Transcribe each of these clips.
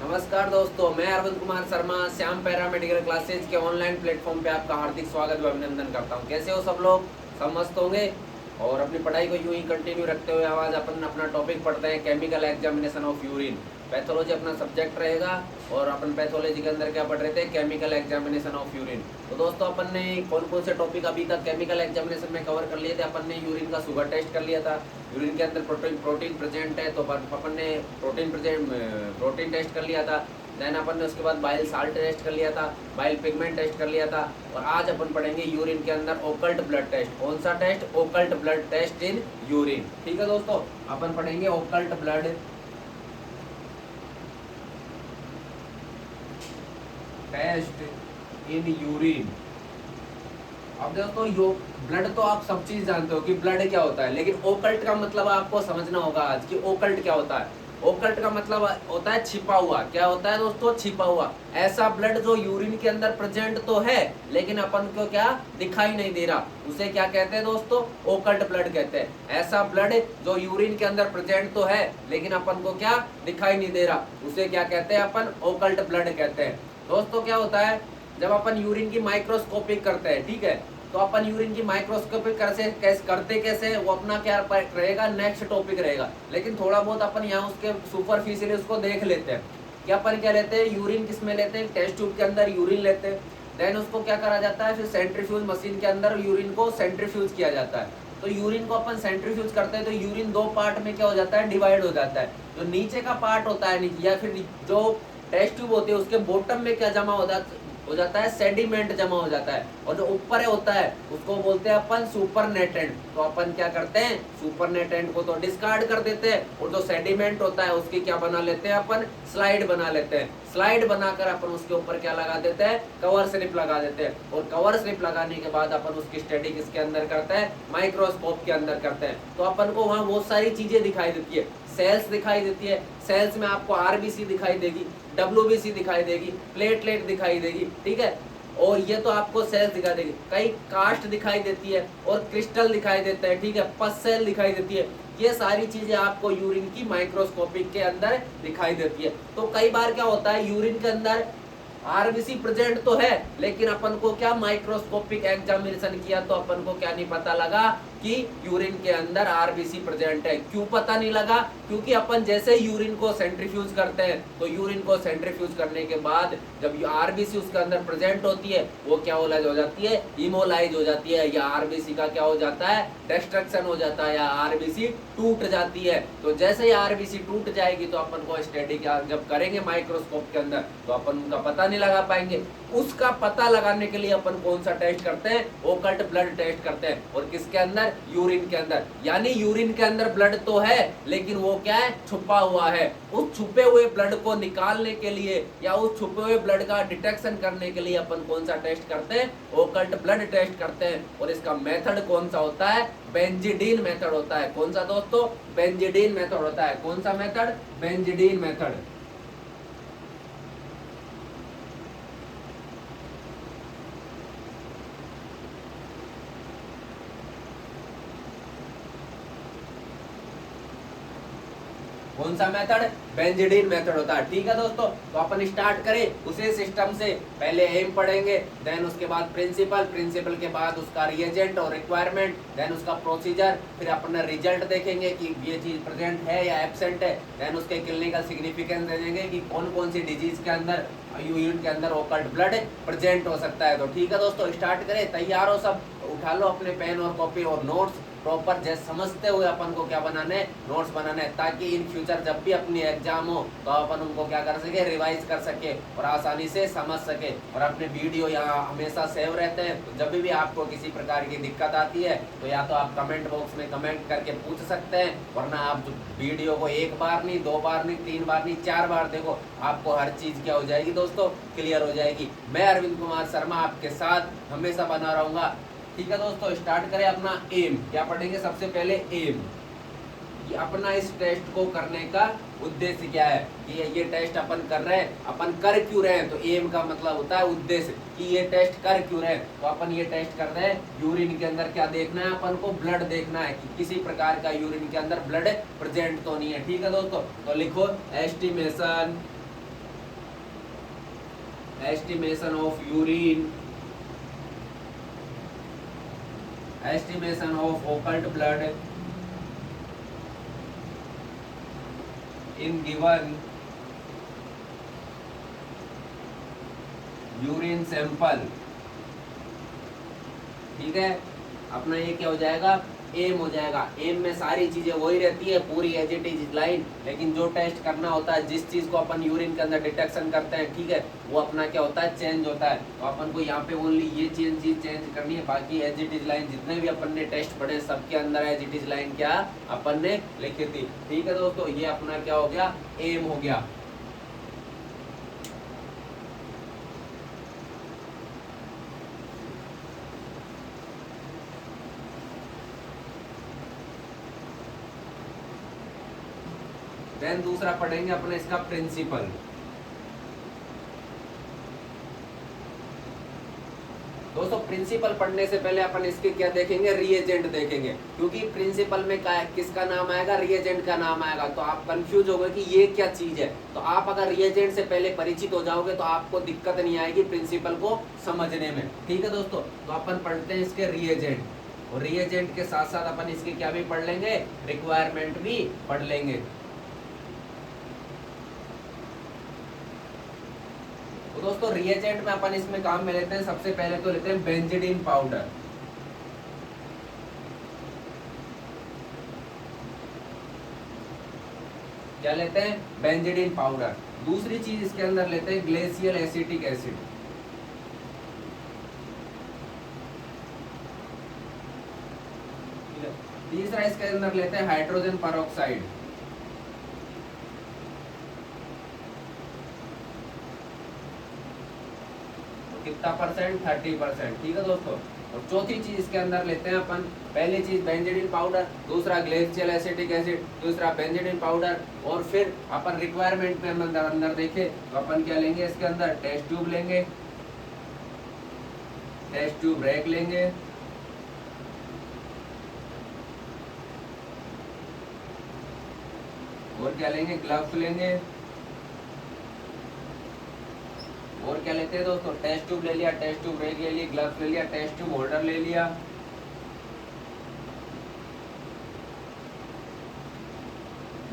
नमस्कार दोस्तों, मैं Arvind Kumar Sharma Shyam paramedical classes के ऑनलाइन प्लेटफॉर्म पे आपका हार्दिक स्वागत व अभिनंदन करता हूं। कैसे हो सब लोग? सब मस्त होंगे और अपनी पढ़ाई को यूं ही कंटिन्यू रखते हुए आज अपन अपना टॉपिक पढ़ते हैं, chemical examination of urine. Pathology अपना सब्जेक्ट रहेगा और अपन पैथोलॉजी के अंदर क्या पढ़ रहे थे? Chemical examination of urine. तो दोस्तों अपन ने कौन कौन से टॉपिक अभी तक केमिकल एग्जामिनेशन में कवर कर लिए थे? अपन ने यूरिन का शुगर टेस्ट कर लिया था, यूरिन के अंदर प्रोटीन प्रेजेंट है तो अपन ने प्रोटीन टेस्ट कर लिया था। देन अपन ने उसके बाद बाइल साल्ट टेस्ट कर लिया था, बाइल पिगमेंट टेस्ट कर लिया था। और आज अपन पढ़ेंगे यूरिन के अंदर ओकल्ट ब्लड टेस्ट। कौन सा test? Occult blood test in urine. ठीक है दोस्तों, अपन पढ़ेंगे occult blood test in urine. अब दोस्तों यो ब्लड तो आप सब चीज जानते हो कि ब्लड क्या होता है, लेकिन ओकल्ट का मतलब आपको समझना होगा आज कि ओकल्ट क्या होता है। ओकल्ट का मतलब होता है छिपा हुआ। क्या होता है दोस्तों? छिपा हुआ। ऐसा ब्लड जो यूरिन के अंदर प्रेजेंट तो है लेकिन अपन को क्या दिखाई नहीं दे रहा, उसे क्या कहते हैं दोस्तों? ओकल्ट ब्लड कहते हैं। ऐसा ब्लड जो यूरिन के अंदर प्रेजेंट तो है लेकिन अपन को क्या दिखाई नहीं दे रहा, उसे क्या कहते हैं? अपन ओकल्ट ब्लड कहते हैं। दोस्तों क्या होता है, जब अपन यूरिन की माइक्रोस्कोपिक करते हैं, ठीक है, तो अपन यूरिन की माइक्रोस्कोपिक करते कैसे, वो अपना क्या रहेगा, नेक्स्ट टॉपिक रहेगा। लेकिन थोड़ा बहुत अपन यहाँ उसके सुपरफिशियली उसको देख लेते हैं कि अपन क्या लेते हैं, यूरिन किस में लेते हैं, टेस्ट ट्यूब के अंदर यूरिन लेते हैं। देन उसको क्या करा जाता है, फिर सेंट्रीफ्यूज मशीन के अंदर यूरिन को सेंट्रीफ्यूज किया जाता है। तो यूरिन को अपन सेंट्रीफ्यूज करते हैं तो यूरिन दो पार्ट में क्या हो जाता है, डिवाइड हो जाता है। जो नीचे का पार्ट होता है या फिर जो टेस्ट ट्यूब होती है उसके बॉटम में क्या जमा हो जाता है, सेडिमेंट जमा हो जाता है। और जो ऊपर होता है उसको बोलते हैं अपन सुपरनेटेंट। तो अपन क्या करते हैं, सुपरनेटेंट को तो डिस्कार्ड कर देते हैं और जो सेडिमेंट होता है उसकी क्या बना लेते हैं, अपन स्लाइड बना लेते हैं। स्लाइड बनाकर अपन उसके ऊपर क्या लगा देते हैं, कवर स्लिप लगा देते हैं। और कवर स्लिप लगाने के बाद अपन उसकी स्टडी किसके अंदर करते हैं, माइक्रोस्कोप के अंदर करते हैं। तो अपन को वहाँ बहुत सारी चीजें दिखाई देती है। सेल्स दिखाई देती है, सेल्स में आपको आरबीसी दिखाई देगी, डब्ल्यूबीसी दिखाई देगी, प्लेटलेट दिखाई देगी, ठीक है। और ये तो आपको सेल्स दिखाई देगी, कई कास्ट दिखाई देती है और क्रिस्टल दिखाई देता है, ठीक है, पस सेल दिखाई देती है। ये सारी चीजें आपको यूरिन की माइक्रोस्कोपिक के अंदर दिखाई देती है। तो कई बार क्या होता है, यूरिन के अंदर आरबीसी प्रेजेंट तो है लेकिन अपन को क्या माइक्रोस्कोपिक एग्जामिनेशन किया तो अपन को क्या नहीं पता लगा कि यूरिन के अंदर आरबीसी प्रेजेंट है। क्यों पता नहीं लगा? क्योंकि अपन जैसे यूरिन को सेंट्रीफ्यूज करते हैं तो यूरिन को सेंट्रीफ्यूज करने के बाद जब आरबीसी उसके अंदर प्रेजेंट होती है वो क्या हो जाती है, इमोलाइज हो जाती है, या आरबीसी का क्या हो जाता है, डिस्ट्रक्शन हो जाता है, या आरबीसी टूट जाती है। तो जैसे ही आरबीसी टूट जाएगी तो अपन को स्टडी क्या जब करेंगे माइक्रोस्कोप के अंदर तो अपन उनका पता नहीं लगा पाएंगे। उसका पता लगाने के लिए अपन कौन सा टेस्ट करते हैं, ओकल्ट ब्लड टेस्ट करते हैं। और किसके अंदर? यूरिन के अंदर। यानी यूरिन के अंदर ब्लड तो है लेकिन वो क्या है, छुपा हुआ है। उस छुपे हुए ब्लड को निकालने के लिए या उस छुपे हुए ब्लड का डिटेक्शन करने के लिए अपन कौन सा टेस्ट करते हैं, ओकल्ट ब्लड टेस्ट करते हैं। और इसका मेथड कौन सा होता है, बेंजिडीन मेथड होता है। कौन सा दोस्तों? बेंजिडीन मेथड होता है। कौन सा मेथड? बेंजिडीन मेथड। कौन सा मेथड? बेंजिडीन मेथड होता है। ठीक है दोस्तों, तो अपन स्टार्ट करें उसी सिस्टम से। पहले एम पढ़ेंगे, देन उसके बाद प्रिंसिपल, प्रिंसिपल के बाद उसका रिएजेंट और रिक्वायरमेंट, देन उसका प्रोसीजर, फिर अपन रिजल्ट देखेंगे कि ये चीज प्रेजेंट है या एब्सेंट है, देन उसके क्लिनिकल सिग्निफिकेंस दे देंगे कि कौन कौन सी डिजीज के अंदर यूरिन के अंदर ओकल्ट ब्लड प्रेजेंट हो सकता है। तो ठीक है दोस्तों, स्टार्ट करें। तैयार हो सब? उठा लो अपने पेन और कॉपी और नोट्स प्रॉपर जैसे समझते हुए अपन को क्या बनाने, नोट्स बनाने, ताकि इन फ्यूचर जब भी अपनी एग्जाम हो तो अपन उनको क्या कर सके, रिवाइज कर सके और आसानी से समझ सके। और अपने वीडियो यहाँ हमेशा सेव रहते हैं, तो जब भी आपको किसी प्रकार की दिक्कत आती है तो या तो आप कमेंट बॉक्स में कमेंट करके पूछ सकते हैं, वरना आप वीडियो को एक बार नहीं, दो बार नहीं, तीन बार नहीं, 4 बार देखो, आपको हर चीज क्या हो जाएगी दोस्तों, क्लियर हो जाएगी। मैं अरविंद कुमार शर्मा आपके साथ हमेशा बना रहूंगा। ठीक है दोस्तों, स्टार्ट करें अपना एम। क्या पढ़ेंगे सबसे पहले? एम। कि अपना इस टेस्ट को करने का उद्देश्य क्या है, कि ये टेस्ट अपन कर रहे हैं, अपन कर क्यों रहे हैं। तो एम का मतलब होता है उद्देश्य, कि ये टेस्ट कर क्यों रहे हैं। तो अपन ये टेस्ट कर रहे हैं, यूरिन के अंदर क्या देखना है, अपन को ब्लड देखना है कि किसी प्रकार का यूरिन के अंदर ब्लड प्रेजेंट तो नहीं है। ठीक है दोस्तों, तो लिखो estimation estimation of urine, estimation of occult blood in given urine sample. ठीक है, अपना ये क्या हो जाएगा, एम हो जाएगा। एम में सारी चीजें वही रहती है, पूरी एज इट इज लाइन, लेकिन जो टेस्ट करना होता है, जिस चीज को अपन यूरिन के अंदर डिटेक्शन करते हैं, ठीक है, वो अपना क्या होता है, चेंज होता है। तो अपन को यहाँ पे ओनली ये चीज चेंज करनी है, बाकी एज इट इज लाइन जितने भी अपन ने टेस्ट पढ़े सबके अंदर एज इट इज लाइन क्या अपन ने लिखी थी। ठीक है दोस्तों, ये अपना क्या हो गया, एम हो गया। देन दूसरा पढ़ेंगे अपने इसका प्रिंसिपल। दोस्तों प्रिंसिपल पढ़ने से पहले अपन इसके क्या देखेंगे, रिएजेंट देखेंगे, क्योंकि प्रिंसिपल में किसका नाम आएगा, रिएजेंट का नाम आएगा। तो आप कंफ्यूज हो गए कि ये क्या चीज है। तो आप अगर रिएजेंट से पहले परिचित हो जाओगे तो आपको दिक्कत नहीं आएगी प्रिंसिपल को समझने में। ठीक है दोस्तों, तो अपन पढ़ते हैं इसके रिएजेंट, और रिएजेंट के साथ साथ अपन इसके क्या भी पढ़ लेंगे, रिक्वायरमेंट भी पढ़ लेंगे। तो दोस्तों रिएजेंट में अपन इसमें काम में लेते हैं, सबसे पहले तो लेते हैं बेंजीडीन पाउडर। क्या लेते हैं, बेंजीडीन पाउडर। दूसरी चीज इसके अंदर लेते हैं ग्लेशियल एसिटिक एसिड। तीसरा इसके अंदर लेते हैं हाइड्रोजन परऑक्साइड। कितना परसेंट, 30%। ठीक है दोस्तों, और चौथी चीज इसके अंदर लेते हैं अपन, पहली चीज बेंजीडीन पाउडर, दूसरा ग्लेशियल एसिटिक एसिड, दूसरा बेंजीडीन पाउडर, और फिर अपन रिक्वायरमेंट में अंदर देखे तो अपन क्या लेंगे, इसके अंदर टेस्ट ट्यूब लेंगे, टेस्ट ट्यूब रैक लेंगे, और क्या लेंगे, ग्लव्स लेंगे, और क्या लेते हैं दोस्तों, टेस्ट ट्यूब ले लिया, टेस्ट ट्यूब रैक ले लिया, ग्लव्स ले लिया, टेस्ट ट्यूब होल्डर ले लिया।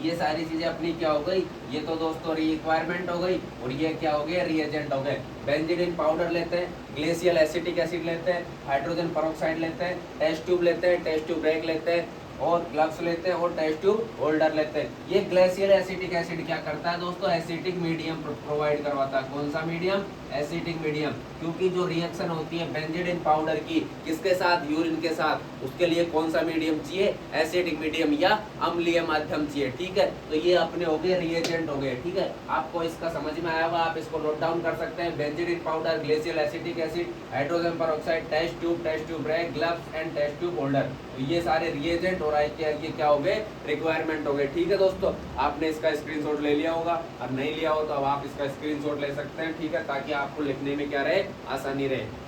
ये सारी चीजें अपनी क्या हो गई, ये तो दोस्तों रिक्वायरमेंट हो गई, और ये क्या हो गया, रिएजेंट हो गए। बेंजीडीन पाउडर लेते हैं, ग्लेशियल एसिटिक एसिड लेते हैं, हाइड्रोजन परऑक्साइड लेते हैं, टेस्ट ट्यूब लेते हैं, टेस्ट ट्यूब रैक लेते हैं, और ग्लव्स लेते हैं, और टेस्ट ट्यूब होल्डर लेते हैं। ये ग्लेशियल एसिटिक एसिड क्या करता है दोस्तों, एसिटिक मीडियम प्रोवाइड करवाता है। कौन सा मीडियम, एसिटिक मीडियम, क्योंकि जो रिएक्शन होती है बेंजीडीन पाउडर की किसके साथ, यूरिन के साथ, उसके लिए कौन सा मीडियम चाहिए, एसिडिक मीडियम या अम्लीय माध्यम चाहिए। ठीक है, तो ये अपने हो गए रिएजेंट हो गए। ठीक है, आपको इसका समझ में आया होगा, आप इसको नोट डाउन कर सकते हैं, benzidine powder, glacial acetic acid, hydrogen peroxide, test tube rack, gloves and test tube holder, तो ये सारे रिएजेंट और ये क्या हो गए, रिक्वायरमेंट हो गए। ठीक है दोस्तों, आपने इसका स्क्रीनशॉट ले लिया होगा, और नहीं लिया हो तो अब आप इसका स्क्रीनशॉट ले सकते हैं। ठीक है, ताकि आपको लिखने में क्या रहे, आसानी रहे।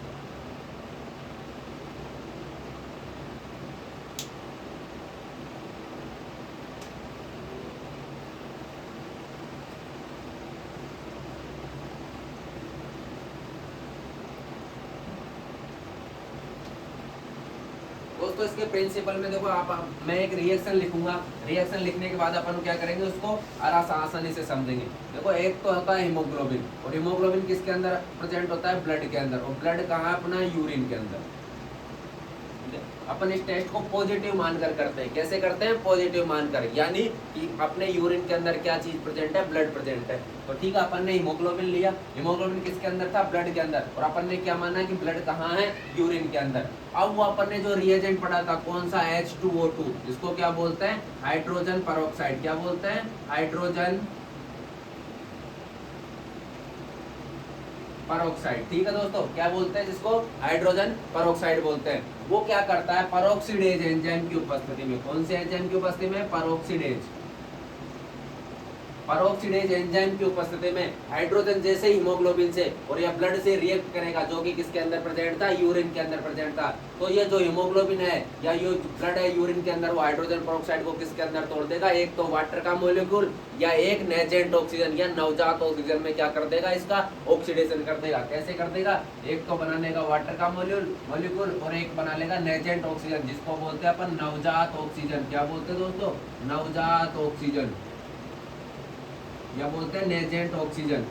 दोस्तों इसके प्रिंसिपल में देखो, मैं एक रिएक्शन लिखूंगा, रिएक्शन लिखने के बाद अपन क्या करेंगे, उसको आसानी से समझेंगे। देखो एक तो होता है हीमोग्लोबिन, और हीमोग्लोबिन किसके अंदर प्रेजेंट होता है, ब्लड के अंदर, और ब्लड कहाँ है अपना, यूरिन के अंदर। अपन इस टेस्ट को पॉजिटिव मानकर करते हैं। कैसे करते हैं, पॉजिटिव मानकर, यानी कि अपने यूरिन के अंदर क्या चीज प्रेजेंट है, ब्लड प्रेजेंट है। तो ठीक है, अपन ने हीमोग्लोबिन लिया, हीमोग्लोबिन किसके अंदर था, ब्लड के अंदर, और अपन ने क्या माना कि ब्लड कहाँ है, यूरिन के अंदर। अब वो अपन ने जो रिएजेंट पढ़ा था कौन सा, H2O2, जिसको क्या बोलते हैं, हाइड्रोजन परऑक्साइड। क्या बोलते हैं, हाइड्रोजन परऑक्साइड। ठीक है दोस्तों, क्या बोलते हैं जिसको, हाइड्रोजन परऑक्साइड बोलते हैं। वो क्या करता है, परऑक्सीडेज एंजाइम की उपस्थिति में, कौन से एंजाइम की उपस्थिति में, परऑक्सीडेज। पेरोक्सिडेज एंजाइम की उपस्थिति में हाइड्रोजन जैसे हीमोग्लोबिन से और या ब्लड से रिएक्ट करेगा, जो कि किसके अंदर प्रेजेंट था, यूरिन के अंदर प्रेजेंट था। तो ये जो हीमोग्लोबिन है या ये ब्लड है यूरिन के अंदर, वो हाइड्रोजन पेरोक्साइड को किसके अंदर तोड़ देगा, एक तो वाटर का मॉलिक्यूल या एक नेजेंट ऑक्सीजन या नवजात ऑक्सीजन में क्या कर देगा, इसका ऑक्सीडेशन कर देगा। कैसे कर देगा, एक तो बना लेगा वाटर का मॉलिक्यूल और एक बना लेगा नेजेंट ऑक्सीजन, जिसको बोलते हैं अपन नवजात ऑक्सीजन। क्या बोलते हैं दोस्तों, नवजात ऑक्सीजन या बोलते हैं नेजेंट ऑक्सीजन।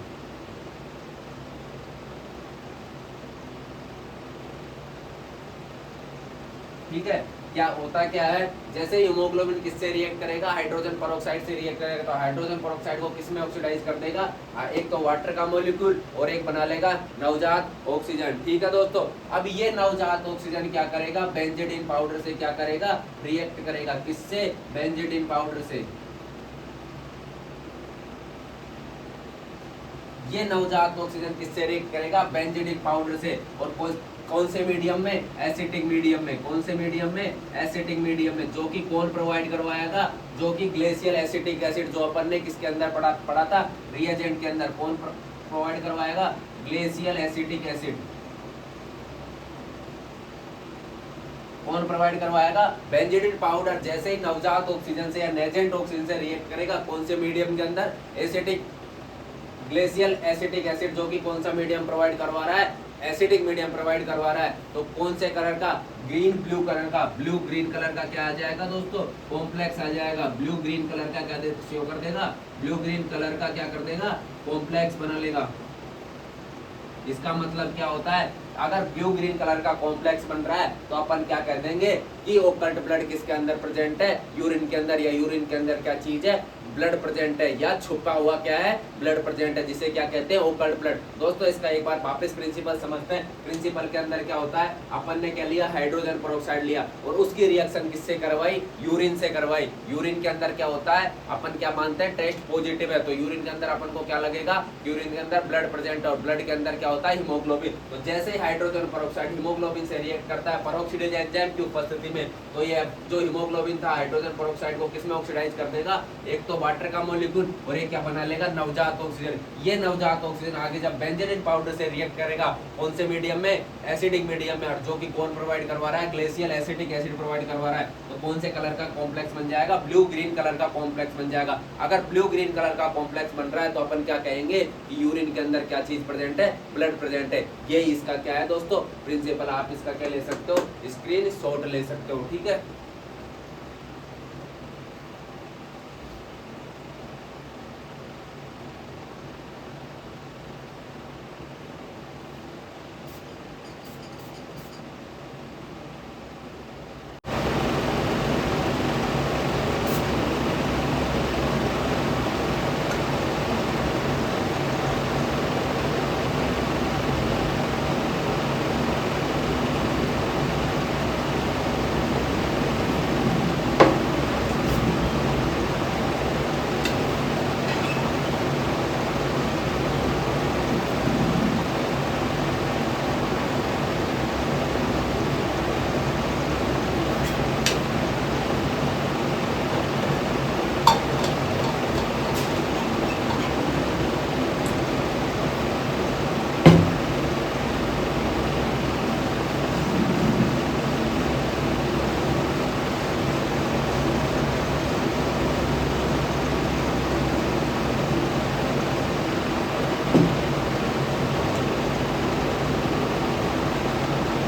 ठीक है, क्या होता क्या है, जैसे हीमोग्लोबिन किससे रिएक्ट करेगा, हाइड्रोजन पेरोक्साइड से रिएक्ट करेगा, तो हाइड्रोजन पेरोक्साइड को किसमें ऑक्सीडाइज कर देगा, एक तो वाटर का मॉलिक्यूल और एक बना लेगा नवजात ऑक्सीजन। ठीक है दोस्तों, अब ये नवजात ऑक्सीजन क्या करेगा, बेंजीडीन पाउडर से क्या करेगा, रिएक्ट करेगा। किससे, बेंजीडीन पाउडर से। ये नवजात ऑक्सीजन किससे रिएक्ट करेगा, बेंजीडीन पाउडर से। और कौन से मीडियम में, एसिटिक मीडियम में। कौन से मीडियम में, एसिटिक मीडियम में, जो कि कौन प्रोवाइड करवाएगा, जो कि ग्लेशियल एसिटिक एसिड, जो अपन ने किसके अंदर पढ़ा था, रिएजेंट के अंदर। कौन प्रोवाइड करवाएगा, ग्लेशियल एसिटिक एसिड। कौन प्रोवाइड करवाएगा, बेंजीडीन पाउडर। जैसे ही नवजात ऑक्सीजन से या नेजेंट ऑक्सीजन से रिएक्ट करेगा, कौन से मीडियम के अंदर, एसिटिक ग्लेशियल एसिटिक एसिड, जो कि कौन सा मीडियम प्रोवाइड करवा रहा है, एसिडिक मीडियम प्रोवाइड करवा रहा है। तो कौन से कलर का, ग्रीन ब्लू कलर का, ब्लू ग्रीन कलर का क्या आ जाएगा दोस्तों, कॉम्प्लेक्स आ जाएगा। ब्लू ग्रीन कलर का क्या शो कर देगा, ब्लू ग्रीन कलर का क्या कर देगा, कॉम्प्लेक्स बना लेगा। इसका मतलब क्या होता है, अगर ब्लू ग्रीन कलर का कॉम्प्लेक्स बन रहा है तो अपन क्या कह देंगे कि ओकल्ट ब्लड किसके अंदर प्रेजेंट है, यूरिन के अंदर। या यूरिन के अंदर क्या चीज है, ब्लड प्रेजेंट है, या छुपा हुआ क्या है, ब्लड प्रेजेंट है, जिसे क्या कहते हैं, ओकल्ट ब्लड। दोस्तों इसका एक बार वापस प्रिंसिपल समझते हैं। प्रिंसिपल के अंदर क्या होता है, अपन ने क्या लिया, हाइड्रोजन पेरोक्साइड लिया और उसकी रिएक्शन किससे करवाई, यूरिन से करवाई। यूरिन के अंदर क्या होता है, अपन क्या मानते हैं, टेस्ट पॉजिटिव है, तो यूरिन के अंदर अपन को क्या लगेगा, यूरिन के अंदर ब्लड प्रेजेंट है। और ब्लड के अंदर क्या होता है, हीमोग्लोबिन। तो जैसे हाइड्रोजन पेरोक्साइड हीमोग्लोबिन से रिएक्ट करता है पेरोक्सिडेज एंजाइम की उपस्थिति में, तो ये जो हीमोग्लोबिन था हाइड्रोजन पेरोक्साइड को किसमें ऑक्सीडाइज कर देगा, एक तो वाटर का मॉलिक्यूल और एक क्या बना लेगा, नवजात ऑक्सीजन। ये नवजात ऑक्सीजन आगे जब बेंजीडीन पाउडर से रिएक्ट करेगा, कौन से मीडियम में, एसिडिक मीडियम में, और जो कि कौन प्रोवाइड करवा रहा है, ग्लेशियल एसिटिक एसिड प्रोवाइड करवा रहा है। तो कौन से कलर का कॉम्प्लेक्स बन जाएगा, ब्लू ग्रीन कलर का कॉम्प्लेक्स बन जाएगा। अगर ब्लू ग्रीन कलर का कॉम्प्लेक्स बन रहा है तो अपन क्या कहेंगे कि यूरिन के अंदर क्या चीज प्रेजेंट है, ब्लड प्रेजेंट है। ये इसका क्या है दोस्तों, प्रिंसिपल। आप इसका क्या ले सकते हो, स्क्रीन शॉट ले सकते हो। ठीक है,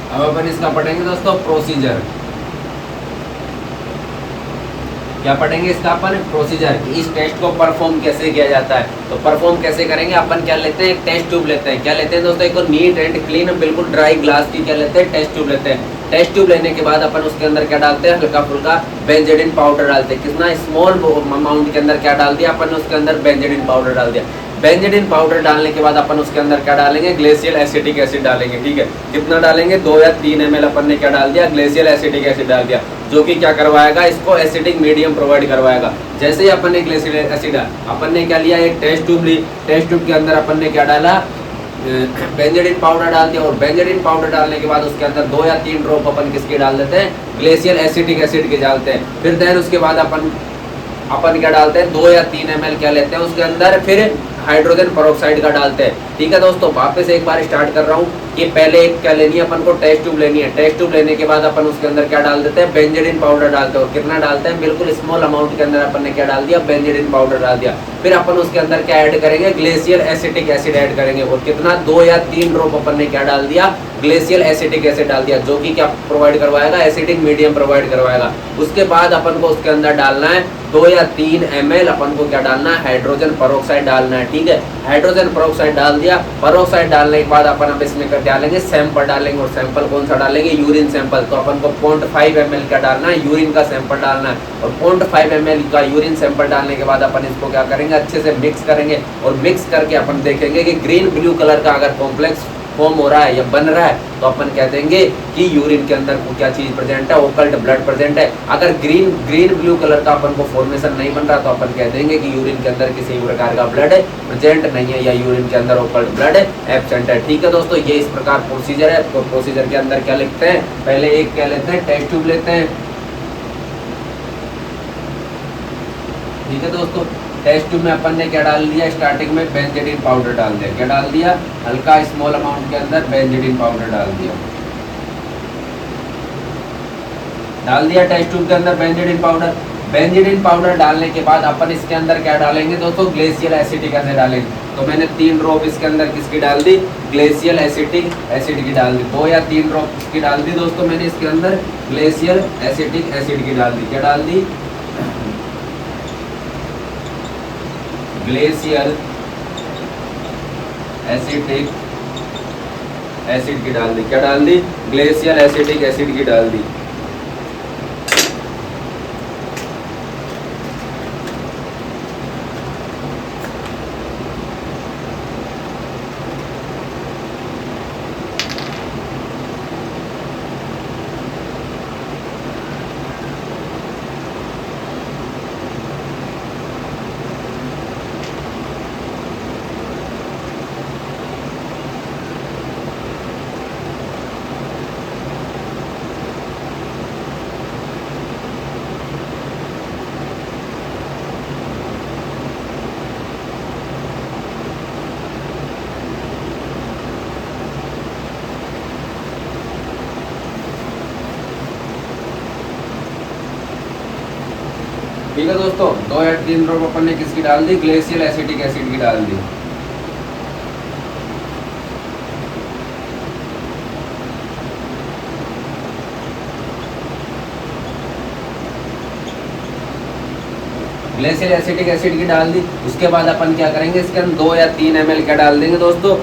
अब अपन इसका पढ़ेंगे दोस्तों प्रोसीजर। क्या पढ़ेंगे इसका अपन, प्रोसीजर। इस टेस्ट को परफॉर्म कैसे किया जाता है। तो परफॉर्म कैसे करेंगे, अपन क्या लेते हैं, एक टेस्ट ट्यूब लेते हैं। क्या लेते हैं दोस्तों, एक नीट एंड क्लीन बिल्कुल ड्राई ग्लास की क्या लेते हैं, टेस्ट ट्यूब लेते हैं। टेस्ट ट्यूब लेने के बाद अपन उसके अंदर क्या डालते हैं, हल्का फुल्का बेंजीडीन पाउडर डालते हैं। कितना, स्मॉल अमाउंट के अंदर क्या डाल दिया अपन ने, उसके अंदर बेंजीडीन पाउडर डाल दिया। बेंजीडीन पाउडर डालने के बाद अपन उसके अंदर क्या डालेंगे, ग्लेशियल एसिटिक एसिड डालेंगे। ठीक है, कितना डालेंगे, 2 या 3 ml अपन ने क्या डाल दिया, ग्लेशियल एसिटिक एसिड डाल दिया, जो कि क्या करवाएगा, इसको एसिडिक मीडियम प्रोवाइड करवाएगा। जैसे ही अपन ने ग्लेशियल एसिड, अपन ने क्या लिया, एक टेस्ट ट्यूब ली। टेस्ट ट्यूब के अंदर अपन ने क्या डाला, बेंजीडीन पाउडर डाल दिया। और बेंजीडीन पाउडर डालने के बाद उसके अंदर 2 या 3 ड्रॉप अपन किसके डाल देते हैं, ग्लेशियल एसिटिक एसिड के डालते हैं। फिर देन उसके बाद अपन अपन क्या डालते हैं 2 या 3 ml क्या लेते हैं उसके अंदर, फिर हाइड्रोजन पेरोक्साइड का डालते हैं। ठीक है दोस्तों, वापस एक बार स्टार्ट कर रहा हूँ कि पहले एक क्या लेनी है अपन को, टेस्ट ट्यूब लेनी है। टेस्ट ट्यूब लेने के बाद अपन उसके अंदर क्या डाल देते हैं, बेंजीडिन पाउडर डालते हो। कितना डालते हैं, बिल्कुल स्मॉल अमाउंट के अंदर अपन ने क्या डाल दिया, बेंजीडिन पाउडर डाल दिया। फिर अपन उसके अंदर क्या ऐड करेंगे, ग्लेशियल एसिटिक एसिड ऐड करेंगे। और कितना, 2 या 3 ड्रॉप अपन ने क्या डाल दिया, ग्लेशियल एसिटिक एसिड डाल दिया, जो कि क्या प्रोवाइड करवाएगा, एसिडिक मीडियम प्रोवाइड करवाएगा। उसके बाद अपन को उसके अंदर डालना है 2 या 3 ml अपन को क्या डालना है, हाइड्रोजन पेरोक्साइड डालना है। ठीक है, हाइड्रोजन पेरोक्साइड डाल दिया। पेरोक्साइड डालने के बाद अपन अब इसमें कर डालेंगे सैंपल डालेंगे। और सैंपल कौन सा डालेंगे, यूरिन सैंपल। तो अपन को 0.5 ml का डालना है, यूरिन का सैंपल डालना है। और 0.5 ml का यूरिन सैंपल डालने के बाद अपन इसको क्या करेंगे, अच्छे से मिक्स करेंगे। और मिक्स करके अपन देखेंगे कि ग्रीन ब्लू कलर का अगर कॉम्प्लेक्स फॉर्म हो रहा है या बन रहा है, तो अपन कह देंगे कि यूरिन के अंदर क्या चीज प्रेजेंट है, ओकल्ट ब्लड प्रेजेंट है। अगर ग्रीन ब्लू कलर का अपन को फॉर्मेशन नहीं बन रहा, तो अपन कह देंगे कि यूरिन के अंदर किसी प्रकार का ब्लड प्रेजेंट नहीं है, या यूरिन के अंदर ओकल्ट ब्लड एब्सेंट है। ठीक है दोस्तों, ये इस प्रकार प्रोसीजर है। तो प्रोसीजर के अंदर क्या लिखते हैं, पहले एक क्या लेते हैं, टेस्ट ट्यूब लेते हैं। ठीक है दोस्तों, टेस्ट ट्यूब में अपन ने क्या डाल दिया, स्टार्टिंग में बेंजीडिन पाउडर डाल दिया। क्या डाल दिया, हल्का स्मॉल अमाउंट के अंदर बेंजीडिन पाउडर डाल दिया। टेस्ट ट्यूब के अंदर बेंजीडिन पाउडर। बेंजीडिन पाउडर डालने के बाद अपन इसके अंदर क्या डालेंगे दोस्तों, ग्लेशियल एसिटिक एसिड डालेंगे। तो मैंने 3 ड्रॉप इसके अंदर किसकी डाल दी, ग्लेशियल एसिटिक एसिड की डाल दी। 2 या 3 ड्रॉप किसकी डाल दी दोस्तों, मैंने इसके अंदर ग्लेशियल एसिटिक एसिड की डाल दी। क्या डाल दी, ग्लेशियल एसिटिक एसिड की डाल दी। क्या डाल दी, ग्लेशियल एसिटिक एसिड की डाल दी। ठीक है दोस्तों, 2 या 3 ड्रॉप अपन ने किसकी डाल दी, ग्लेशियल एसिटिक एसिड की डाल दी। ग्लेशियल एसिटिक एसिड की डाल दी। उसके बाद अपन क्या करेंगे, इसके अंदर 2 या 3 ml क्या डाल देंगे दोस्तों,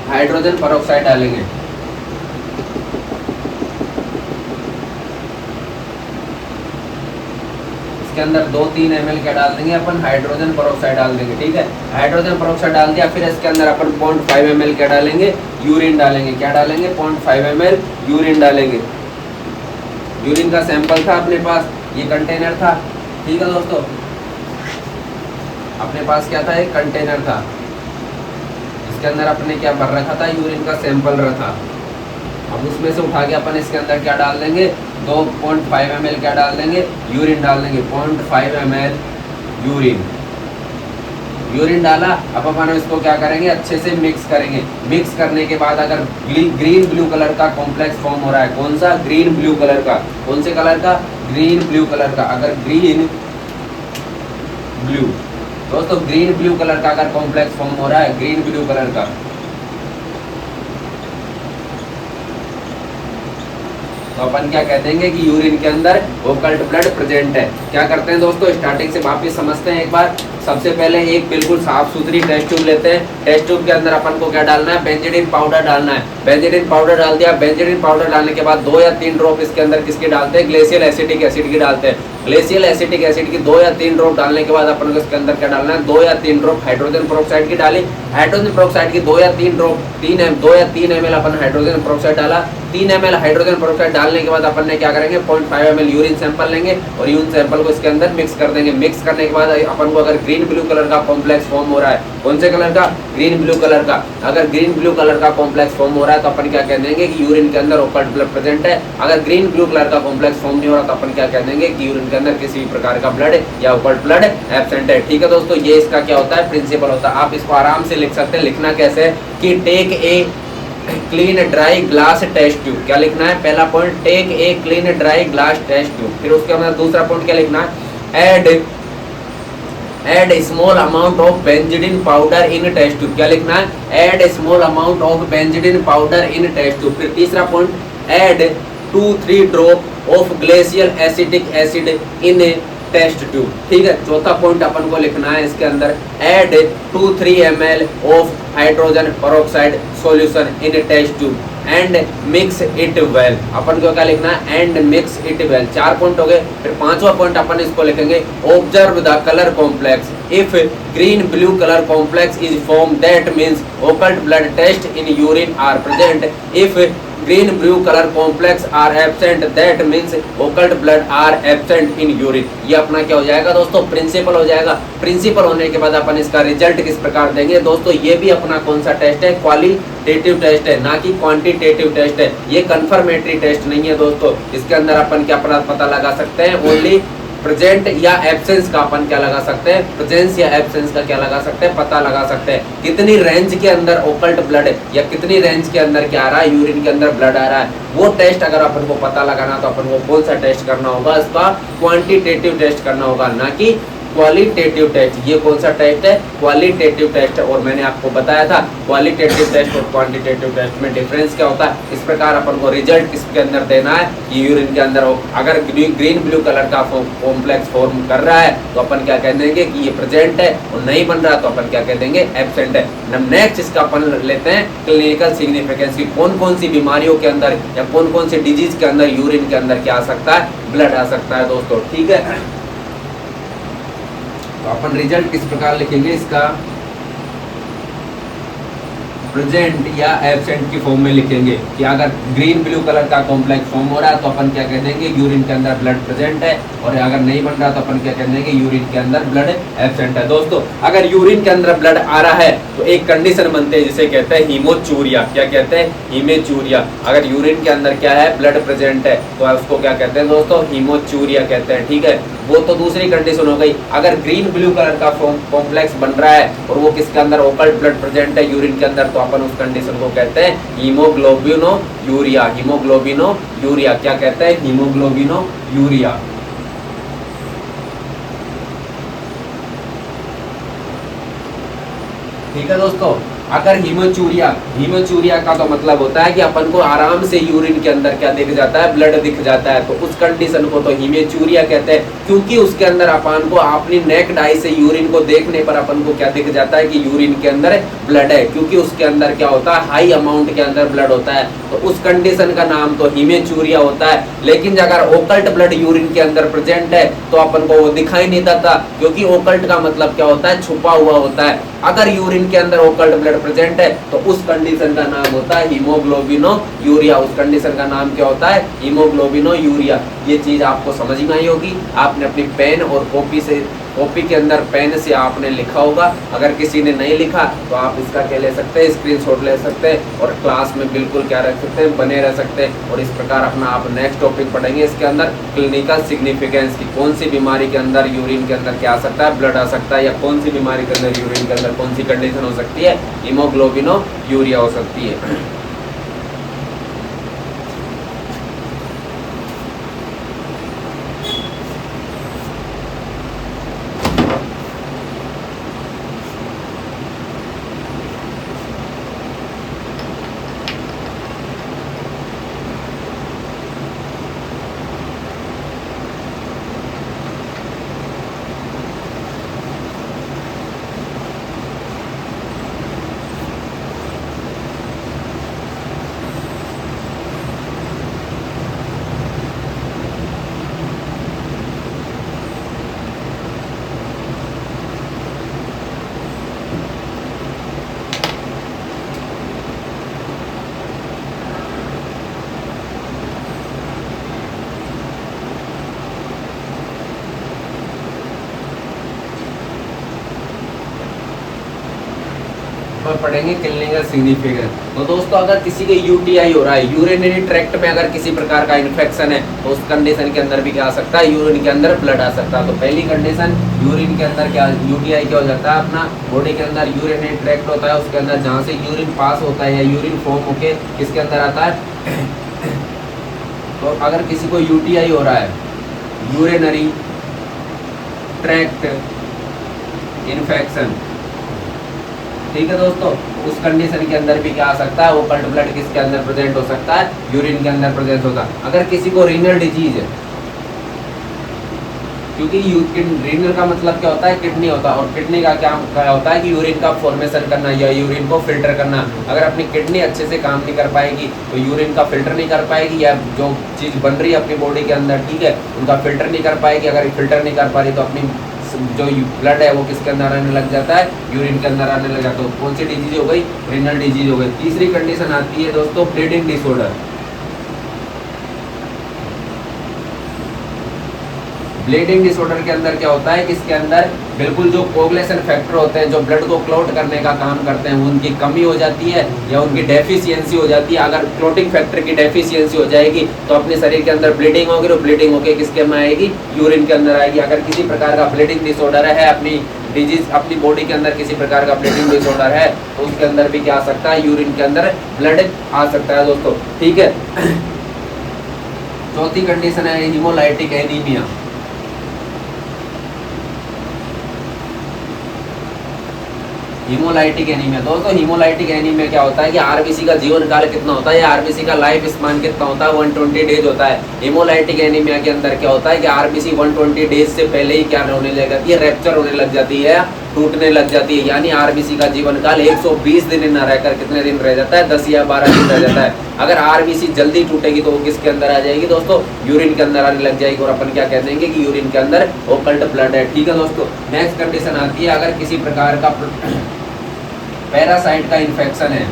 हाइड्रोजन पेरोक्साइड डालेंगे। इसके अंदर 2-3 ml क्या डाल देंगे अपन, हाइड्रोजन पेरोक्साइड डाल देंगे। ठीक है, हाइड्रोजन पेरोक्साइड डाल दिया। फिर इसके अंदर अपन 0.5 ml क्या डालेंगे, यूरिन डालेंगे। क्या डालेंगे, 0.5 ml यूरिन डालेंगे। यूरिन का सैंपल था अपने पास, ये कंटेनर था। ठीक है दोस्तों, अपने पास क्या था, एक कंटेनर था, इसके अंदर अपने क्या भर रखा था, यूरिन का सैंपल रखा। अब उसमें से उठा के अपन इसके अंदर क्या डाल देंगे, 2.5 ml क्या डाल देंगे, यूरिन डाल देंगे। 0.5 ml यूरिन डाला। अब अपन इसको क्या करेंगे, अच्छे से मिक्स करेंगे। मिक्स करने के बाद अगर ग्रीन ब्लू कलर का कॉम्प्लेक्स फॉर्म हो रहा है, कौन सा, ग्रीन ब्लू कलर का, कौन से कलर का, ग्रीन ब्लू कलर का। अगर ग्रीन ब्लू दोस्तों, ग्रीन ब्लू कलर का अगर कॉम्प्लेक्स फॉर्म हो रहा है, ग्रीन ब्लू कलर का, तो अपन क्या कह देंगे कि यूरिन के अंदर ओकल्ट ब्लड प्रेजेंट है। क्या करते हैं दोस्तों, स्टार्टिंग से वापस समझते हैं एक बार। सबसे पहले एक बिल्कुल साफ सुथरी टेस्ट ट्यूब लेते हैं। टेस्ट ट्यूब के अंदर अपन को क्या डालना है, बेंजीडिन पाउडर डालना है। बेंजीडिन पाउडर डाल दिया। बेंजीडिन पाउडर डालने के बाद 2 या 3 ड्रॉप इसके अंदर किसके डालते हैं, ग्लेशियल एसिटिक एसिड की डालते हैं। ग्लेशियल एसिटिक एसिड की 2 या 3 ड्रॉप डालने के बाद अपन को इसके अंदर क्या डालना है, 2 या 3 ड्रॉप हाइड्रोजन पेरोक्साइड की डाली। हाइड्रोजन पेरोक्साइड की 2 या 3 ड्रॉप 2 या 3 ml अपन हाइड्रोजन पेरोक्साइड डाला। 3 ml हाइड्रोजन पेरोक्साइड डालने के बाद अपन ने क्या करेंगे, 0.5 ml यूरिन सैंपल लेंगे और यूरिन सैंपल को इसके अंदर मिक्स कर देंगे। मिक्स करने के बाद अपन को अगर ग्रीन ब्लू कलर का कॉम्प्लेक्स फॉर्म हो रहा है, कौन से कलर का, ग्रीन ब्लू कलर का, अगर ग्रीन ब्लू कलर का कॉम्प्लेक्स फॉर्म हो रहा है तो अपन क्या कह देंगे कि यूरिन के अंदर ओकल्ट ब्लड प्रेजेंट है। अगर ग्रीन ब्लू कलर का कॉम्प्लेक्स फॉर्म नहीं हो रहा तो अपन क्या कह देंगे कि यूरिन के के अंदर किसी भी प्रकार का ब्लड या ओकल्ट ब्लड एब्सेंट है। ठीक है दोस्तों, ये इसका क्या होता है, प्रिंसिपल होता है। आप इसको आराम से लिख सकते हैं। लिखना कैसे है कि take a clean dry glass test tube. क्या लिखना है, पहला point take a clean dry glass test tube. फिर उसके बाद दूसरा पॉइंट क्या लिखना है, add small amount of benzidine powder in test tube. क्या लिखना है, add small amount of benzidine powder in test tube. फिर तीसरा point add 2-3 drop of glacial acetic acid in test tube. ठीक है, चौथा पॉइंट अपन को लिखना है इसके अंदर, add 2-3 ml of hydrogen peroxide solution in test tube and mix it well. अपन को क्या लिखना है, and mix it well. 4 point हो गए। फिर पांचवा पॉइंट अपन इसको लिखेंगे, observe the colour complex. If green blue colour complex is form that means occult blood test in urine are present. If green blue colour complex are absent that means occult blood are absent in urine. ये अपना क्या हो जाएगा दोस्तों, principal हो जाएगा। Principal होने के बाद अपन इसका रिजल्ट किस प्रकार देंगे दोस्तों, ये भी अपना कौन सा टेस्ट है, क्वालिटेटिव टेस्ट है, ना कि क्वांटिटेटिव टेस्ट है। ये कंफर्मेटरी टेस्ट नहीं है दोस्तों। इसके अंदर अपन क्या पता लगा सकते हैं, ओनली प्रेजेंट या एब्सेंस का अपन क्या लगा सकते हैं, प्रेजेंस या एब्सेंस का क्या लगा सकते हैं, पता लगा सकते हैं। कितनी रेंज के अंदर ओकल्ट ब्लड या कितनी रेंज के अंदर क्या आ रहा है, यूरिन के अंदर ब्लड आ रहा है, वो टेस्ट अगर अपन को पता लगाना तो अपन को कौन सा टेस्ट करना होगा, इसका क्वांटिटेटिव टेस्ट करना होगा, ना कि क्वालिटेटिव टेस्ट। ये कौन सा टेस्ट है, क्वालिटेटिव टेस्ट है। और मैंने आपको बताया था क्वालिटेटिव टेस्ट और क्वांटिटेटिव टेस्ट में डिफरेंस क्या होता है। इस प्रकार अपन को रिजल्ट किसके अंदर देना है, कि यूरिन के अंदर अगर ग्रीन ब्लू कलर का कॉम्प्लेक्स फॉर्म कर रहा है तो अपन क्या कह देंगे कि ये प्रेजेंट है, और नहीं बन रहा तो अपन क्या कह देंगे, एब्सेंट है। नेक्स्ट इसका अपन लेते हैं क्लिनिकल सिग्निफिकेंस की, कौन कौन सी बीमारियों के अंदर या कौन कौन सी डिजीज के अंदर यूरिन के अंदर क्या आ सकता है, ब्लड आ सकता है दोस्तों। ठीक है, तो अपन रिजल्ट किस प्रकार लिखेंगे इसका, प्रेजेंट या एब्सेंट की फॉर्म में लिखेंगे कि अगर ग्रीन ब्लू कलर का कॉम्प्लेक्स फॉर्म हो रहा है तो अपन क्या कह देंगे, यूरिन के अंदर ब्लड प्रेजेंट है, और अगर नहीं बन रहा तो अपन क्या कह देंगे, यूरिन के अंदर ब्लड एब्सेंट है। दोस्तों अगर यूरिन के अंदर ब्लड आ रहा है तो एक कंडीशन बनते हैं जिसे कहते हैं हीमोचूरिया। क्या कहते हैं, हीमोचूरिया। अगर यूरिन के अंदर क्या है, ब्लड प्रेजेंट है तो उसको क्या कहते हैं दोस्तों, हीमोचूरिया कहते हैं। ठीक है, वो तो दूसरी कंडीशन हो गई। अगर ग्रीन ब्लू कलर का कॉम्प्लेक्स बन रहा है और वो किसके अंदर, ओकल्ट ब्लड प्रेजेंट है यूरिन के अंदर, तो अपन उस कंडीशन को कहते हैं हीमोग्लोबिनो यूरिया। हीमोग्लोबिनो यूरिया क्या कहते हैं, हीमोग्लोबिनो यूरिया। ठीक है दोस्तों, अगर हीमोचूरिया का तो मतलब होता है कि अपन को आराम से यूरिन के अंदर क्या दिख जाता है, ब्लड दिख जाता है, तो उस कंडीशन को तो हीमोचूरिया कहते हैं, क्योंकि उसके अंदर अपन को अपनी नेक्ड आई से यूरिन को देखने पर अपन को क्या दिख जाता है कि यूरिन के अंदर ब्लड है, क्योंकि उसके अंदर क्या होता है, हाई अमाउंट के अंदर ब्लड होता है, तो उस कंडीशन का नाम तो हीमोचूरिया होता है। लेकिन अगर ओकल्ट ब्लड यूरिन के अंदर प्रेजेंट है तो अपन को वो दिखाई नहीं देता, क्योंकि ओकल्ट का मतलब क्या होता है, छुपा हुआ होता है। अगर यूरिन के अंदर ओकल्ट ब्लड प्रेजेंट है तो उस कंडीशन का नाम होता है हीमोग्लोबिनो यूरिया। उस कंडीशन का नाम क्या होता है, हीमोग्लोबिनो यूरिया। ये चीज आपको समझ में आई होगी। आपने अपनी पेन और कॉपी के अंदर पेन से आपने लिखा होगा। अगर किसी ने नहीं लिखा तो आप इसका क्या ले सकते हैं, स्क्रीनशॉट ले सकते हैं और क्लास में बिल्कुल क्या रख सकते हैं, बने रह सकते हैं। और इस प्रकार अपना आप नेक्स्ट टॉपिक पढ़ेंगे। इसके अंदर क्लिनिकल सिग्निफिकेंस की, कौन सी बीमारी के अंदर यूरिन के अंदर क्या आ सकता है, ब्लड आ सकता है, या कौन सी बीमारी के अंदर यूरिन के अंदर कौन सी कंडीशन हो सकती है, हीमोग्लोबिनो यूरिया हो सकती है। पे पढ़ेंगे क्लिनिकल सिग्निफिकेंस। तो दोस्तों अगर किसी के यूटीआई हो रहा है, यूरिनरी ट्रैक्ट में अगर किसी प्रकार का इन्फेक्शन है, तो उस कंडीशन के अंदर भी क्या आ सकता है, यूरिन के अंदर ब्लड आ सकता है। तो पहली कंडीशन, यूरिन के अंदर क्या, यूटीआई क्या हो जाता है, अपना बॉडी के अंदर यूरिनरी ट्रैक्ट होता है, उसके अंदर जहाँ से यूरिन पास होता है या यूरिन फॉर्म होके किसके अंदर आता है तो अगर किसी को यूटीआई हो रहा है, यूरिनरी ट्रैक्ट इन्फेक्शन, ठीक है दोस्तों, उस कंडीशन के अंदर भी क्या आ सकता है, ओकल्ट ब्लड किसके अंदर प्रेजेंट हो सकता है, यूरिन के अंदर प्रेजेंट होता है। अगर किसी को रीनल डिजीज है, क्योंकि रीनल का मतलब क्या होता है, किडनी होता है, और किडनी का क्या होता है कि यूरिन का फॉर्मेशन करना या यूरिन को फिल्टर करना। अगर अपनी किडनी अच्छे से काम नहीं कर पाएगी तो यूरिन का फिल्टर नहीं कर पाएगी, या जो चीज़ बन रही है अपनी बॉडी के अंदर, ठीक है, उनका फिल्टर नहीं कर पाएगी। अगर फिल्टर नहीं कर पा रही तो अपनी जो ब्लड है वो किसके अंदर आने लग जाता है, यूरिन के अंदर आने लग जाता है। कौन सी डिजीज हो गई, रीनल डिजीज हो गई। तीसरी कंडीशन आती है दोस्तों, ब्लीडिंग डिसऑर्डर। ब्लीडिंग डिसऑर्डर के अंदर क्या होता है कि इसके अंदर बिल्कुल जो कोगुलेशन फैक्टर होते हैं, जो ब्लड को क्लॉट करने का काम करते हैं, उनकी कमी हो जाती है या उनकी डेफिशिएंसी हो जाती है। अगर क्लॉटिंग फैक्टर की डेफिशिएंसी हो जाएगी तो अपने शरीर के अंदर ब्लीडिंग होगी, और ब्लीडिंग होकर किसके में आएगी, यूरिन के अंदर आएगी। अगर किसी प्रकार का ब्लीडिंग डिसऑर्डर है, अपनी डिजीज अपनी बॉडी के अंदर किसी प्रकार का ब्लीडिंग डिसऑर्डर है, तो उसके अंदर भी क्या आ सकता है, यूरिन के अंदर ब्लड आ सकता है दोस्तों, ठीक है। चौथी कंडीशन है हीमोलाइटिक एनीमिया। हीमोलाइटिक एनीमिया, दोस्तों हीमोलाइटिक एनीमिया क्या होता है कि आरबीसी का जीवन काल कितना होता है, या आरबीसी का लाइफ स्पान कितना होता है, 120 डेज होता है। हीमोलाइटिक एनीमिया के अंदर क्या होता है कि आरबीसी 120 डेज से पहले ही क्या होने लग जाती है, रैप्चर होने लग जाती है, टूटने लग जाती है। यानी आरबीसी का जीवन काल 120 दिन न रहकर कितने दिन रह जाता है, 10 या 12 दिन रह जाता है। अगर आरबीसी जल्दी टूटेगी तो वो किसके अंदर आ जाएगी दोस्तों, यूरिन के अंदर आने लग जाएगी, और अपन क्या कह देंगे कि यूरिन के अंदर ओकल्ट ब्लड है, ठीक है दोस्तों। नेक्स्ट कंडीशन आती है, अगर किसी प्रकार का पैरासाइट का इन्फेक्शन है,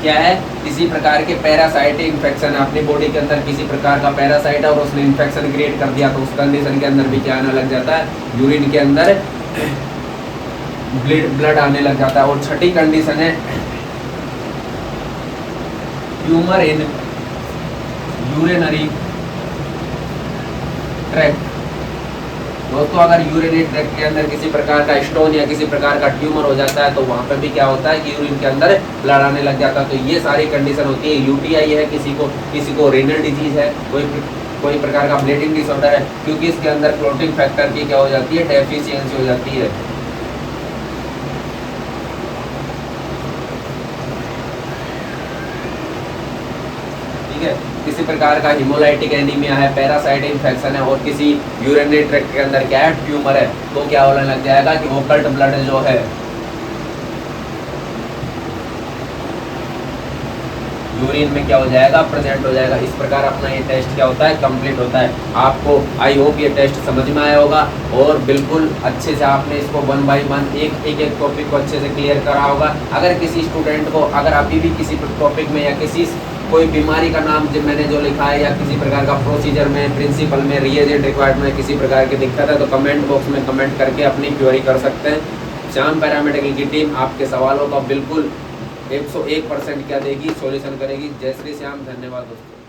क्या है, किसी प्रकार के पैरासाइट इन्फेक्शन है, अपनी बॉडी के अंदर किसी प्रकार का पैरासाइट है और उसने इन्फेक्शन क्रिएट कर दिया, तो उस कंडीशन के अंदर भी क्या आने लग जाता है, यूरिन के अंदर ब्लड आने लग जाता है। और छठी कंडीशन है ट्यूमर इन यूरिनरी ट्रैक्ट। दोस्तों अगर यूरिनरी ट्रैक्ट के अंदर किसी प्रकार का स्टोन या किसी प्रकार का ट्यूमर हो जाता है, तो वहाँ पे भी क्या होता है कि यूरिन के अंदर ब्लड आने लग जाता है। तो ये सारी कंडीशन होती है। यूटीआई है, किसी को रीनल डिजीज है, कोई प्रकार का ब्लीडिंग डिसऑर्डर है, क्योंकि इसके अंदर क्लॉटिंग फैक्टर की क्या हो जाती है, डेफिशिएंसी हो जाती है। ठीक है, किसी प्रकार का हीमोलाइटिक एनीमिया है, पैरासाइट इन्फेक्शन है, और किसी यूरिनरी ट्रैक्ट के अंदर क्या है, ट्यूमर है, तो क्या होने लग जाएगा कि ओकल्ट ब्लड जो है यूरिन में क्या हो जाएगा, प्रेजेंट हो जाएगा। इस प्रकार अपना ये टेस्ट क्या होता है, कंप्लीट होता है। आपको आई होप ये टेस्ट समझ में आया होगा, और बिल्कुल अच्छे से आपने इसको 1 बाय 1 एक टॉपिक को अच्छे से क्लियर करा होगा। अगर किसी स्टूडेंट को अगर अभी भी किसी टॉपिक में या किसी कोई बीमारी का नाम जो मैंने जो लिखा है, या किसी प्रकार का प्रोसीजर में, प्रिंसिपल में, रिएजेंट रिक्वायर्ड में किसी प्रकार की दिक्कत है, तो कमेंट बॉक्स में कमेंट करके अपनी क्वेरी कर सकते हैं। श्याम पैरामेडिकल की टीम आपके सवालों का बिल्कुल 101% क्या देगी, सॉल्यूशन करेगी। जय श्री श्याम, धन्यवाद दोस्तों।